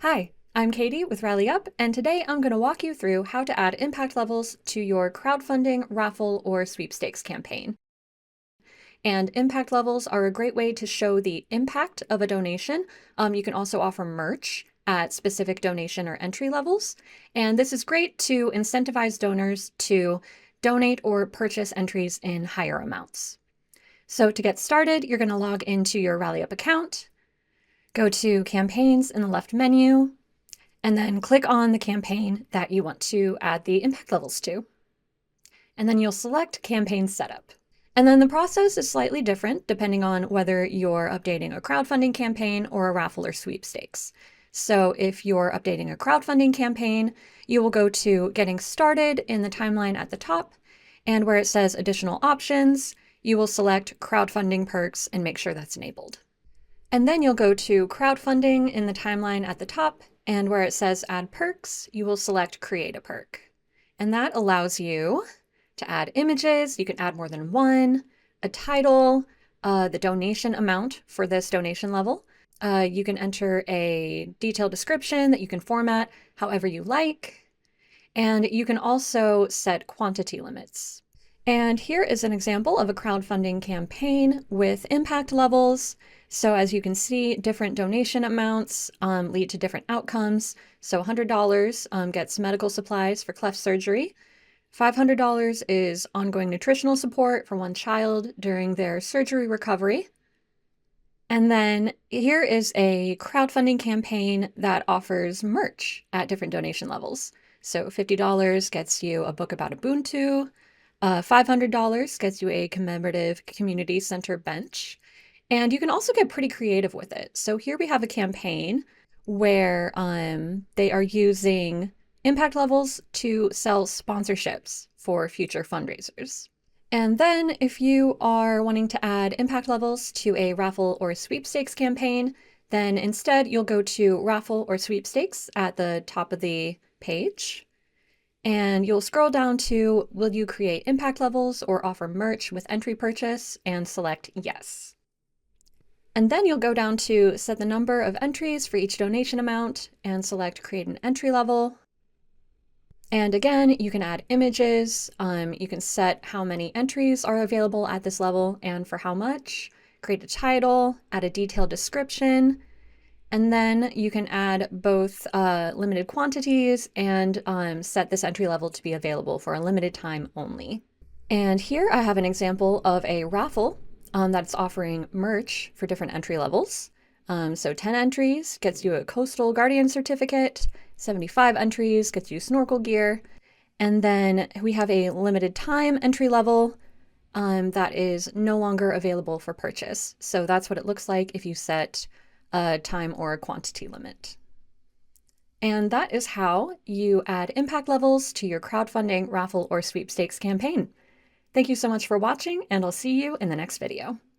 Hi, I'm Katie with RallyUp, and today I'm going to walk you through how to add impact levels to your crowdfunding, raffle, or sweepstakes campaign. And impact levels are a great way to show the impact of a donation. You can also offer merch at specific donation or entry levels. And this is great to incentivize donors to donate or purchase entries in higher amounts. So to get started, you're going to log into your RallyUp account, go to Campaigns in the left menu, and then click on the campaign that you want to add the impact levels to. And then you'll select Campaign Setup. And then the process is slightly different depending on whether you're updating a crowdfunding campaign or a raffle or sweepstakes. So if you're updating a crowdfunding campaign, you will go to Getting Started in the timeline at the top, and where it says Additional Options, you will select Crowdfunding Perks and make sure that's enabled. And then you'll go to Crowdfunding in the timeline at the top, and where it says Add Perks, you will select Create a Perk. And that allows you to add images. You can add more than one, a title, the donation amount for this donation level. You can enter a detailed description that you can format however you like. And you can also set quantity limits. And here is an example of a crowdfunding campaign with impact levels. So as you can see, different donation amounts lead to different outcomes. So $100 gets medical supplies for cleft surgery. $500 is ongoing nutritional support for one child during their surgery recovery. And then here is a crowdfunding campaign that offers merch at different donation levels. So $50 gets you a book about Ubuntu. $500 gets you a commemorative community center bench. And you can also get pretty creative with it. So here we have a campaign where they are using impact levels to sell sponsorships for future fundraisers. And then if you are wanting to add impact levels to a raffle or sweepstakes campaign, then instead you'll go to raffle or sweepstakes at the top of the page. And you'll scroll down to, will you create impact levels or offer merch with entry purchase, and select yes. And then you'll go down to set the number of entries for each donation amount and select create an entry level. And again, you can add images. You can set how many entries are available at this level and for how much, create a title, add a detailed description. And then you can add both limited quantities and set this entry level to be available for a limited time only. And here I have an example of a raffle that's offering merch for different entry levels. So 10 entries gets you a Coastal Guardian certificate, 75 entries gets you snorkel gear, and then we have a limited time entry level that is no longer available for purchase. So that's what it looks like if you set a time or a quantity limit. And that is how you add impact levels to your crowdfunding, raffle, or sweepstakes campaign. Thank you so much for watching, and I'll see you in the next video.